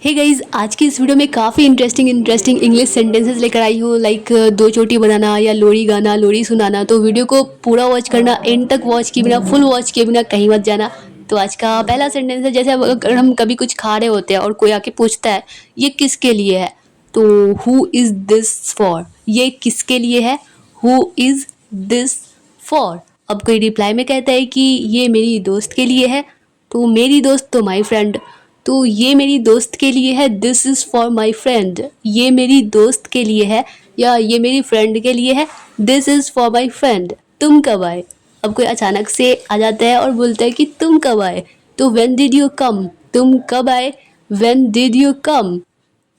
Hey guys, आज की इस वीडियो में काफ़ी इंटरेस्टिंग इंग्लिश सेंटेंसेस लेकर आई हूँ। लाइक दो चोटी बनाना या लोरी गाना, लोरी सुनाना। तो वीडियो को पूरा वॉच करना, एंड तक वॉच किए बिना, फुल वॉच किए बिना कहीं मत जाना। तो आज का पहला सेंटेंस है, जैसे अगर हम कभी कुछ खा रहे होते हैं और कोई आके पूछता है ये किसके लिए है, तो हु इज़ दिस फॉर। ये किसके लिए है, हु इज़ दिस फॉर। अब कोई रिप्लाई में कहता है कि ये मेरी दोस्त के लिए है, तो मेरी दोस्त तो माई फ्रेंड। तो ये मेरी दोस्त के लिए है, this is for my friend. ये मेरी दोस्त के लिए है या ये मेरी फ्रेंड के लिए है, this is for my friend. तुम कब आए। अब कोई अचानक से आ जाता है और बोलता है कि तुम कब आए, तो व्हेन डिड यू कम। तुम कब आए, when did you come.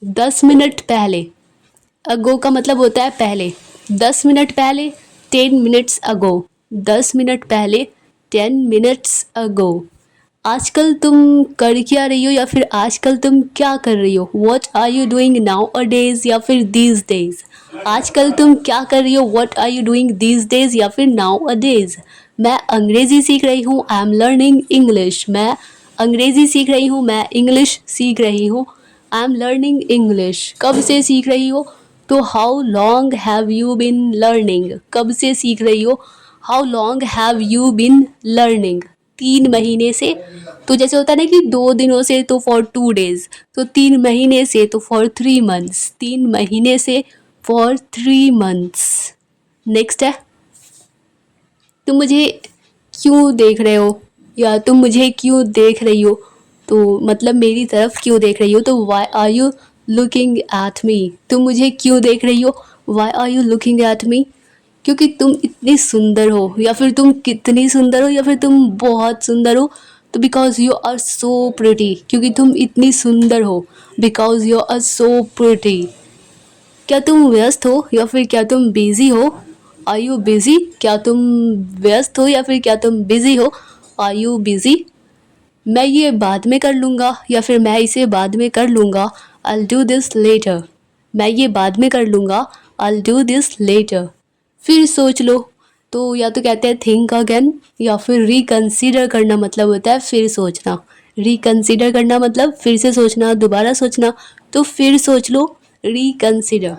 10 minute पहले। अगो का मतलब होता है पहले। 10 मिनट पहले, 10 मिनट्स अगो। 10 मिनट पहले, 10 मिनट्स अगो। आजकल तुम कर क्या रही हो या फिर आजकल तुम क्या कर रही हो, what are you doing nowadays या फिर दीज डेज। आजकल तुम क्या कर रही हो, what are you doing these days या फिर नाउ अ डेज। मैं अंग्रेज़ी सीख रही हूँ, आई एम लर्निंग इंग्लिश। मैं अंग्रेज़ी सीख रही हूँ, मैं इंग्लिश सीख रही हूँ। I am learning English. कब से सीख रही हो, तो how long have you been learning. कब से सीख रही हो, how long have you been learning. 3 महीने से। तो जैसे होता है ना कि 2 दिनों से, तो फॉर 2 डेज। तो 3 महीने से तो फॉर 3 मंथ्स। 3 महीने से फॉर 3 मंथ्स। नेक्स्ट है, तुम मुझे क्यों देख रहे हो या तुम मुझे क्यों देख रही हो। तो मतलब मेरी तरफ क्यों देख रही हो, तो why are you looking at me. तुम मुझे क्यों देख रही हो, why are you looking at me. क्योंकि तुम इतनी सुंदर हो या फिर तुम कितनी सुंदर हो या फिर तुम बहुत सुंदर हो। तो because you are so pretty, क्योंकि तुम इतनी सुंदर हो। Because you are so pretty. क्या तुम व्यस्त हो या फिर क्या तुम बिजी हो, आर यू बिजी। क्या तुम व्यस्त हो या फिर क्या तुम बिजी हो, आर यू बिजी। मैं ये बाद में कर लूँगा या फिर मैं इसे बाद में कर लूँगा, I'll do this later। मैं ये बाद में कर लूँगा, I'll do this later। फिर सोच लो। तो या तो कहते हैं थिंक अगेन या फिर रिकंसीडर करना, मतलब होता है फिर सोचना। रिकंसीडर करना मतलब फिर से सोचना, दोबारा सोचना। तो फिर सोच लो, रिकंसीडर।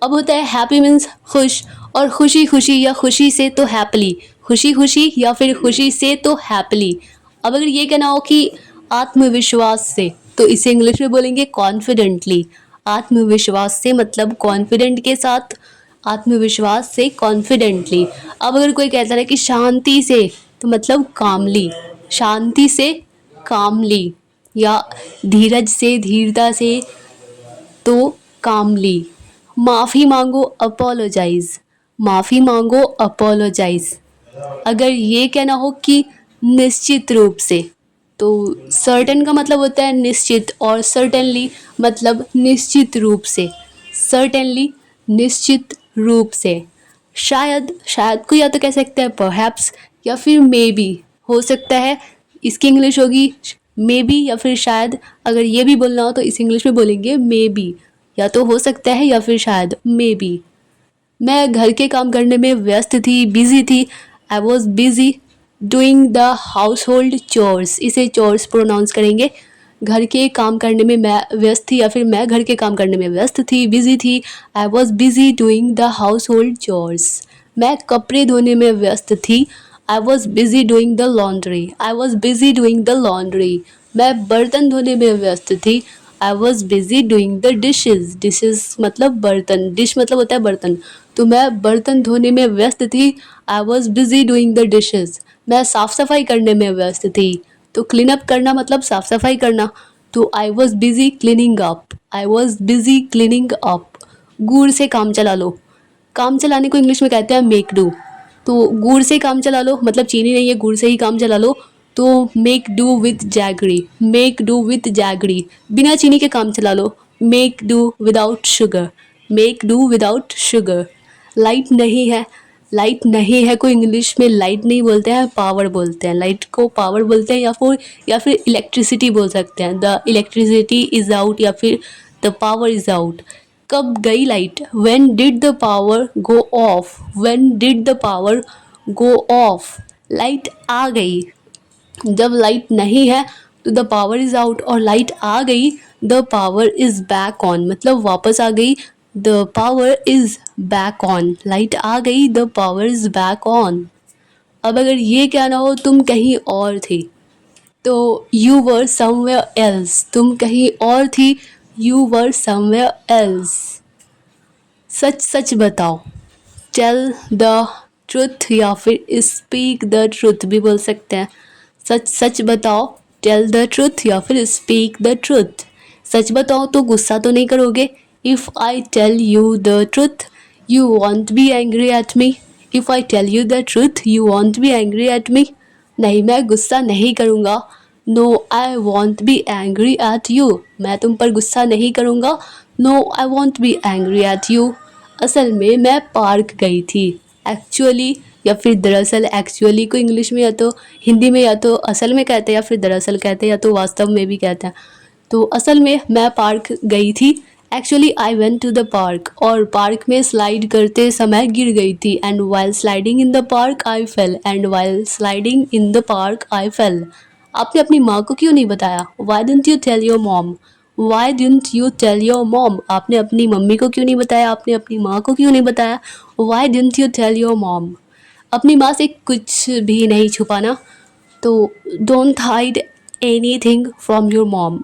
अब होता है हैप्पी मीन्स खुश, और खुशी खुशी या खुशी से तो हैप्पली। खुशी खुशी या फिर खुशी से तो हैप्पली। अब अगर ये कहना हो कि आत्मविश्वास से, तो इसे इंग्लिश में बोलेंगे कॉन्फिडेंटली। आत्मविश्वास से मतलब कॉन्फिडेंट के साथ, आत्मविश्वास से कॉन्फिडेंटली। अब अगर कोई कहता है कि शांति से, तो मतलब कामली। शांति से कामली, या धीरज से, धीरता से, तो कामली। माफ़ी मांगो, अपोलोजाइज। माफ़ी मांगो, अपोलोजाइज। अगर ये कहना हो कि निश्चित रूप से, तो सर्टेन का मतलब होता है निश्चित, और सर्टेनली मतलब निश्चित रूप से। सर्टेनली, निश्चित रूप से। शायद, शायद को या तो कह सकते हैं परहैप्स या फिर मे बी। हो सकता है, इसकी इंग्लिश होगी मे बी या फिर शायद। अगर ये भी बोलना हो तो इस इंग्लिश में बोलेंगे मे बी। या तो हो सकता है या फिर शायद, मे बी। मैं घर के काम करने में व्यस्त थी, बिजी थी। I was busy doing the house hold chores. इसे चोर्स प्रोनाउंस करेंगे। घर के काम करने में मैं व्यस्त थी या फिर मैं घर के काम करने में व्यस्त थी, बिजी थी। I was busy doing the house hold chores. मैं कपड़े धोने में व्यस्त थी। I was busy doing the laundry. I was busy doing the laundry. मैं बर्तन धोने में व्यस्त थी। I was busy doing the dishes. Dishes मतलब बर्तन, डिश मतलब होता है बर्तन। तो मैं बर्तन धोने में व्यस्त थी। I was busy doing the dishes. मैं साफ़ सफाई करने में व्यस्त थी। तो क्लीन अप करना मतलब साफ़ सफाई करना। तो I was busy cleaning up. I was busy cleaning up. गुड़ से काम चला लो। काम चलाने को इंग्लिश में कहते हैं मेक डू। तो गुड़ से काम चला लो मतलब चीनी नहीं है, गुड़ से ही काम चला लो। तो make do with jaggery. Make do with jaggery, बिना चीनी के काम चला लो। Make do without sugar. Make do without sugar. Light नहीं है। लाइट नहीं है को इंग्लिश में लाइट नहीं बोलते हैं, पावर बोलते हैं। लाइट को पावर बोलते हैं या फिर इलेक्ट्रिसिटी बोल सकते हैं। द इलेक्ट्रिसिटी इज़ आउट या फिर द पावर इज़ आउट। कब गई light, when did the power go off. When did the power go off. Light आ गई। जब लाइट नहीं है तो द पावर इज़ आउट, और लाइट आ गई the power is back on, मतलब वापस आ गई। The power is back on, light आ गई, the power is back on. अब अगर ये कहना हो तुम कहीं और थी, तो यू वर समवेयर एल्स, तुम कहीं और थी, यू वर समवेयर एल्स। सच सच बताओ, टेल द ट्रुथ या फिर स्पीक द ट्रुथ भी बोल सकते हैं। सच सच बताओ, टेल द ट्रुथ या फिर स्पीक द ट्रुथ। सच बताओ तो गुस्सा तो नहीं करोगे। If I tell you the truth you won't be angry at me. If I tell you the truth you won't be angry at me. नहीं, मैं गुस्सा नहीं करूँगा। No I won't be angry at you, मैं तुम पर गुस्सा नहीं करूँगा। No I won't be angry at you. असल में मैं पार्क गई थी। एक्चुअली या फिर दरअसल, एक्चुअली को इंग्लिश में या तो हिंदी में या तो असल में कहते हैं या फिर दरअसल कहते हैं या तो वास्तव में भी कहते हैं। तो असल में मैं पार्क गई थी। Actually I went to the park, और पार्क में स्लाइड करते समय गिर गई थी। And while sliding in the park I fell, and while sliding in the park I fell. आपने अपनी माँ को क्यों नहीं बताया? Why didn't you tell your mom? Why didn't you tell your mom? आपने अपनी मम्मी को क्यों नहीं बताया? आपने अपनी माँ को क्यों नहीं बताया? Why didn't you tell your mom? अपनी माँ से कुछ भी नहीं छुपाना, तो don't hide anything from your mom,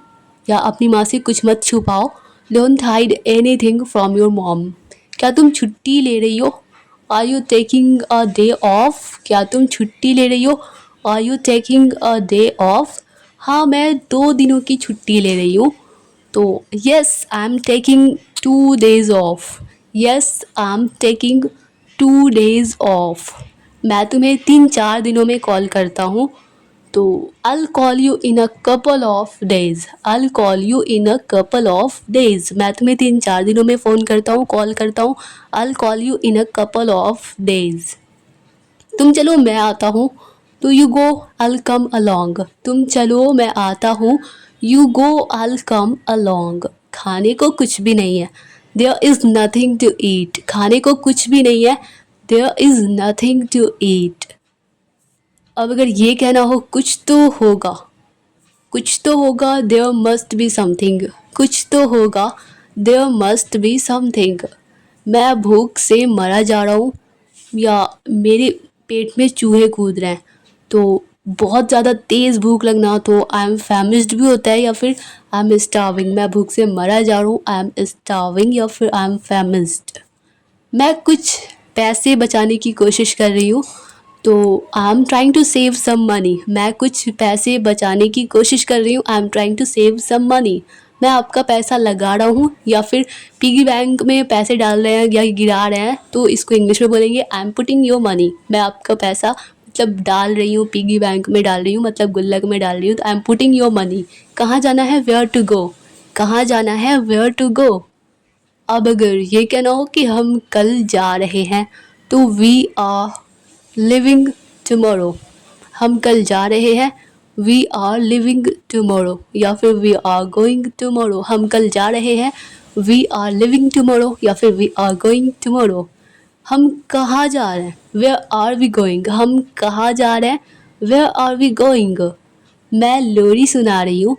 या अपनी माँ से कुछ मत छुपाओ। Don't hide anything from your mom. क्या तुम छुट्टी ले रही हो? Are you taking a day off? क्या तुम छुट्टी ले रही हो? Are you taking a day off? हाँ, मैं 2 दिनों की छुट्टी ले रही हूँ। तो yes I am taking 2 days of. Yes I am taking 2 days of. मैं तुम्हें 3-4 दिनों में कॉल करता हूँ। तो I'll call you in a couple of days। I'll call you in a couple of days। मैं तुम्हें 3-4 दिनों में फ़ोन करता हूँ, कॉल करता हूँ। I'll call you in a couple of days। तुम चलो मैं आता हूँ। तो you go I'll come along। तुम चलो मैं आता हूँ। You go I'll come along। खाने को कुछ भी नहीं है। There is nothing to eat। खाने को कुछ भी नहीं है। There is nothing to eat। अब अगर ये कहना हो कुछ तो होगा, कुछ तो होगा, देयर मस्ट बी समथिंग। कुछ तो होगा, देयर मस्ट बी समथिंग। मैं भूख से मरा जा रहा हूँ, या मेरे पेट में चूहे कूद रहे हैं। तो बहुत ज़्यादा तेज़ भूख लगना तो आई एम फैमिस्ड भी होता है, या फिर आई एम स्टार्विंग। मैं भूख से मरा जा रहा हूँ, आई एम स्टार्विंग, या फिर आई एम फैमिस्ड। मैं कुछ पैसे बचाने की कोशिश कर रही हूँ, तो I am trying to save some money. मैं कुछ पैसे बचाने की कोशिश कर रही हूँ, I am trying to save some money. मैं आपका पैसा लगा रहा हूँ, या फिर पिगी बैंक में पैसे डाल रहे हैं या गिरा रहे हैं, तो इसको इंग्लिश में बोलेंगे आई एम पुटिंग योर मनी। मैं आपका पैसा मतलब डाल रही हूँ, पिगी बैंक में डाल रही हूँ, मतलब गुल्लक में डाल रही हूँ, तो I am putting your money. कहाँ जाना है? Where to go. कहाँ जाना है? Where to go. अब अगर ये कहना हो कि हम कल जा रहे हैं, तो वी आर लिविंग टमोरो। हम कल जा रहे हैं, वी आर लिविंग टमोरो, या फिर वी आर गोइंग टमोरो। हम कल जा रहे हैं, वी आर लिविंग टमोरो, या फिर वी आर गोइंग टमोरो। हम कहाँ जा रहे हैं? Where are we going. हम कहाँ जा रहे हैं? Where are we going. मैं लोरी सुना रही हूँ,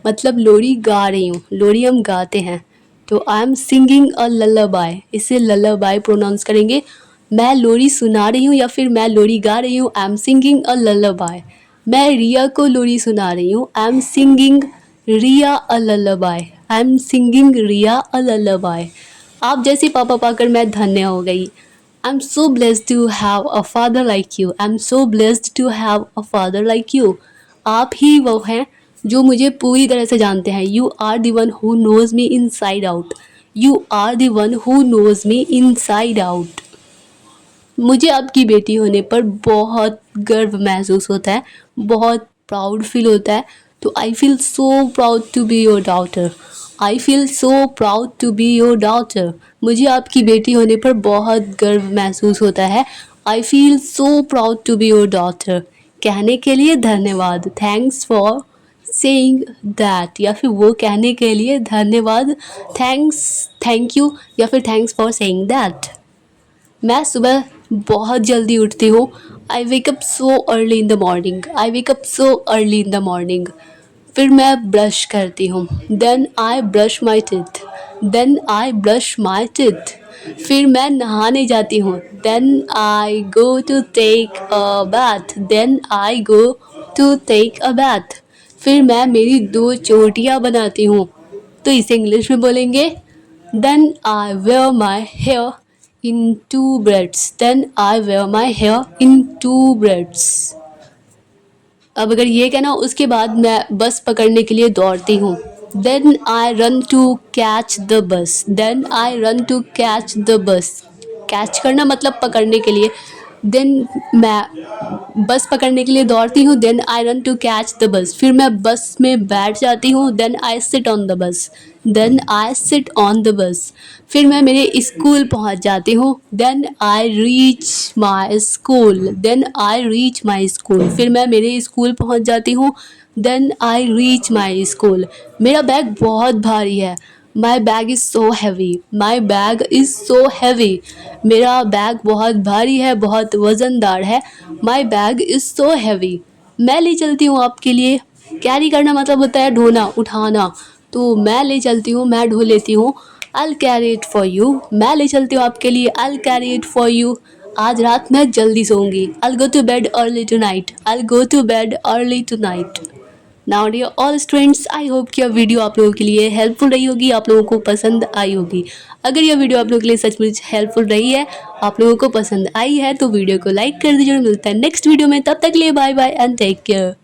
मतलब लोरी गा रही हूँ। लोरी हम गाते हैं, तो आई एम सिंगिंग अ लल्लाबाई। इसे लल्लाबाई प्रोनाउंस करेंगे। मैं लोरी सुना रही हूँ या फिर मैं लोरी गा रही हूँ, आई एम सिंगिंग अ लल्लाबाई। मैं रिया को लोरी सुना रही हूँ, I am singing Riya a lullaby. I am singing Riya a lullaby. आप जैसे पापा पाकर मैं धन्य हो गई। I am so blessed to have a father like you. I am so blessed to have a father like you. आप ही वो हैं जो मुझे पूरी तरह से जानते हैं। You are the one who knows me inside out. You are the one who knows me inside out. मुझे आपकी बेटी होने पर बहुत गर्व महसूस होता है, बहुत प्राउड फील होता है। तो I feel so proud to be your daughter. I feel so proud to be your daughter. मुझे आपकी बेटी होने पर बहुत गर्व महसूस होता है। I feel so proud to be your daughter. कहने के लिए धन्यवाद। थैंक्स फॉर सेइंग दैट, या फिर वो कहने के लिए धन्यवाद। थैंक्स, थैंक यू, या फिर थैंक्स फॉर सेइंग दैट। मैं सुबह बहुत जल्दी उठती हूँ। I wake up so early in the morning. I wake up so early in the morning. फिर मैं ब्रश करती हूँ, then I brush my teeth, then I brush my teeth. फिर मैं नहाने जाती हूँ, then I go to take a bath, then I go to take a bath. फिर मैं मेरी 2 चोटियाँ बनाती हूँ, तो इसे इंग्लिश में बोलेंगे then I wear my hair in 2 braids, then I wear my hair in 2 braids. अब अगर ये कहना उसके बाद मैं बस पकड़ने के लिए दौड़ती हूँ, then I run to catch the bus, then I run to catch the bus. Catch करना मतलब पकड़ने के लिए, देन मैं बस पकड़ने के लिए दौड़ती हूँ, then I run to catch the bus. फिर मैं बस में बैठ जाती हूँ, then I sit on the bus, then I sit on the bus. फिर मैं मेरे स्कूल पहुँच जाती हूँ, then I reach my school, then I reach my school. फिर मैं मेरे स्कूल पहुँच जाती हूँ, then I reach my school. मेरा बैग बहुत भारी है, my bag is so heavy, my bag is so heavy. मेरा बैग बहुत भारी है, बहुत वज़नदार है, my bag is so heavy. मैं ले चलती हूँ आपके लिए। कैरी करना मतलब होता है ढोना, उठाना, तो मैं ले चलती हूँ, मैं ढो लेती हूँ। I'll carry it for you, मैं ले चलती हूँ आपके लिए। I'll carry it for you। आज रात मैं जल्दी सोऊंगी। I'll go to bed early tonight, I'll go to bed early tonight। Now dear all students, I hope कि यह वीडियो आप लोगों के लिए हेल्पफुल रही होगी, आप लोगों को पसंद आई होगी। अगर यह वीडियो आप लोगों के लिए सचमुच हेल्पफुल रही है, आप लोगों को पसंद आई है, तो वीडियो को लाइक कर दीजिए। मिलता है नेक्स्ट वीडियो में, तब तक के लिए bye bye and take care.